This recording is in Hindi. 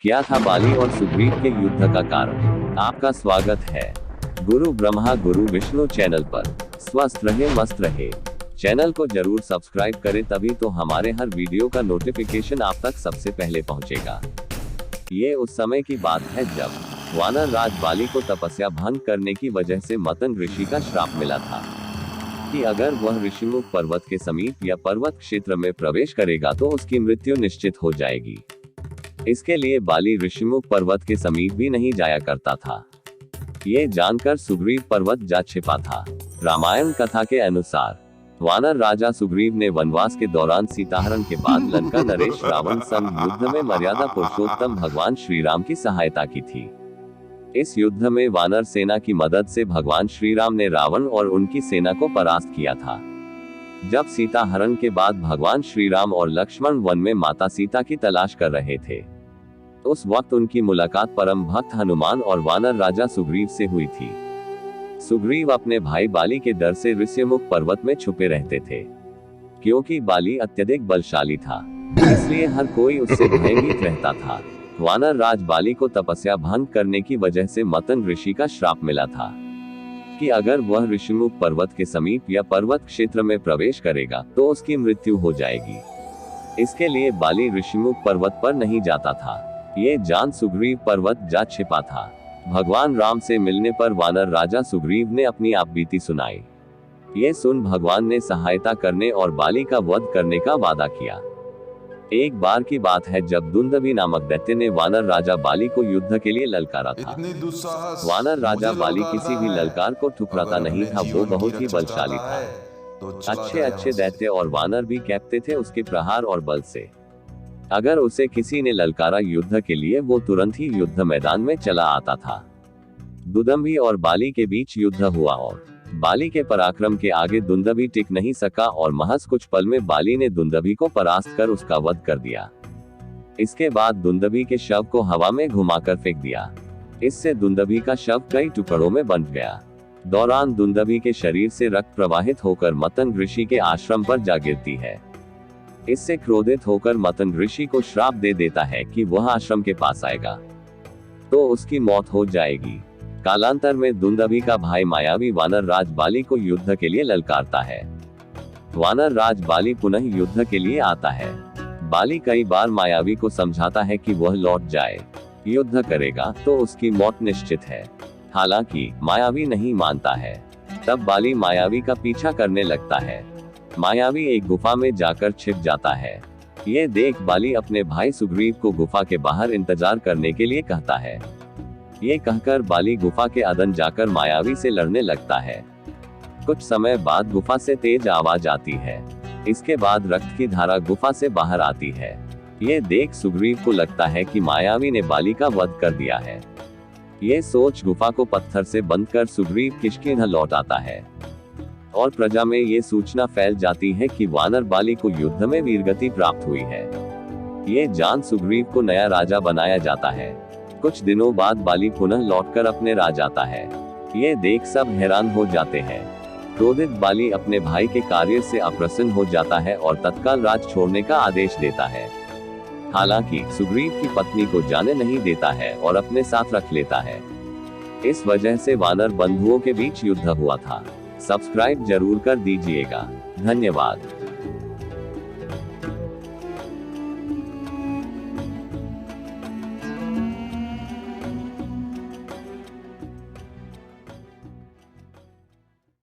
क्या था बाली और सुग्रीव के युद्ध का कारण? आपका स्वागत है गुरु ब्रह्मा गुरु विष्णु चैनल पर। स्वस्थ रहे मस्त रहे। चैनल को जरूर सब्सक्राइब करें, तभी तो हमारे हर वीडियो का नोटिफिकेशन आप तक सबसे पहले पहुंचेगा। ये उस समय की बात है जब वानर राज बाली को तपस्या भंग करने की वजह से मतंग ऋषि का श्राप मिला था कि अगर वह ऋषिमुख पर्वत के समीप या पर्वत क्षेत्र में प्रवेश करेगा तो उसकी मृत्यु निश्चित हो जाएगी। इसके लिए बाली ऋषिमुख पर्वत के समीप भी नहीं जाया करता था। ये जानकर सुग्रीव पर्वत जा छिपा था। रामायण कथा के अनुसार वानर राजा सुग्रीव ने वनवास के दौरान सीताहरण के बाद लंका नरेश रावण संग युद्ध में मर्यादा पुरुषोत्तम भगवान श्री राम की सहायता की थी। इस युद्ध में वानर सेना की मदद से भगवान श्री राम ने रावण और उनकी सेना को परास्त किया था। जब सीता हरण के बाद भगवान श्री राम और लक्ष्मण वन में माता सीता की तलाश कर रहे थे, उस वक्त उनकी मुलाकात परम भक्त हनुमान और वानर राजा सुग्रीव से हुई थी। सुग्रीव अपने भाई बाली के डर से ऋषिमुख पर्वत में छुपे रहते थे, क्योंकि बाली अत्यधिक बलशाली था, इसलिए हर कोई उससे भयभीत रहता था। वानर राज बाली को तपस्या भंग करने की वजह से मतंग ऋषि का श्राप मिला था कि अगर वह ऋषिमुख पर्वत के समीप या पर्वत क्षेत्र में प्रवेश करेगा तो उसकी मृत्यु हो जाएगी। इसके लिए बाली ऋषिमुख पर्वत पर नहीं जाता था। ये जान सुग्रीव पर्वत जा छिपा था। भगवान राम से मिलने पर वानर राजा सुग्रीव ने अपनी आपबीती सुनाई। ये सुन भगवान ने सहायता करने और बाली का वध करने का वादा किया। एक बार की बात है जब दुंदुभि नामक दैत्य ने वानर राजा बाली को युद्ध के लिए ललकारा था। वानर राजा बाली किसी भी ललकार को ठुकराता नहीं था, वो बहुत ही बलशाली था। अच्छे दैत्य और वानर भी कांपते थे उसके प्रहार और बल से। अगर उसे किसी ने ललकारा युद्ध के लिए, वो तुरंत ही युद्ध मैदान में चला आता था। दुंदुभि और बाली के बीच युद्ध हुआ और बाली के पराक्रम के आगे दुंदुभि टिक नहीं सका और महज कुछ पल में बाली ने दुंदुभि को परास्त कर उसका वध कर दिया। इसके बाद दुंदुभि के शव को हवा में घुमाकर फेंक दिया। इससे दुंदुभि का शव कई टुकड़ों में बंट गया। दौरान दुंदुभि के शरीर से रक्त प्रवाहित होकर मतंग ऋषि के आश्रम पर जा गिरती है। इससे क्रोधित होकर मतंग ऋषि को श्राप दे देता है कि वह आश्रम के पास आएगा तो उसकी मौत हो जाएगी। कालांतर में दुंदुभि का भाई मायावी वानर राज बाली को युद्ध के लिए ललकारता है। वानर राज बाली पुनः युद्ध के लिए आता है। बाली कई बार मायावी को समझाता है कि वह लौट जाए, युद्ध करेगा तो उसकी मौत निश्चित है। हालांकि मायावी नहीं मानता है। तब बाली मायावी का पीछा करने लगता है। मायावी एक गुफा में जाकर छिप जाता है। ये देख बाली अपने भाई सुग्रीव को गुफा के बाहर इंतजार करने के लिए कहता है। ये कहकर बाली गुफा के अंदर जाकर मायावी से लड़ने लगता है। कुछ समय बाद गुफा से तेज आवाज आती है। इसके बाद रक्त की धारा गुफा से बाहर आती है। ये देख सुग्रीव को लगता है कि मायावी ने बाली का वध कर दिया है। ये सोच गुफा को पत्थर से बंद कर सुग्रीव किष्किंधा लौट आता है और प्रजा में ये सूचना फैल जाती है कि वानर बाली को युद्ध में वीरगति प्राप्त हुई है। ये जान सुग्रीव को नया राजा बनाया जाता है। कुछ दिनों बाद बाली पुनः लौटकर अपने राज आता है। ये देख सब हैरान हो जाते हैं। क्रोधित बाली अपने भाई के कार्य से अप्रसन्न हो जाता है और तत्काल राज छोड़ने का आदेश देता है। हालांकि सुग्रीव की पत्नी को जाने नहीं देता है और अपने साथ रख लेता है। इस वजह से वानर बंधुओं के बीच युद्ध हुआ था। सब्सक्राइब जरूर कर दीजिएगा। धन्यवाद।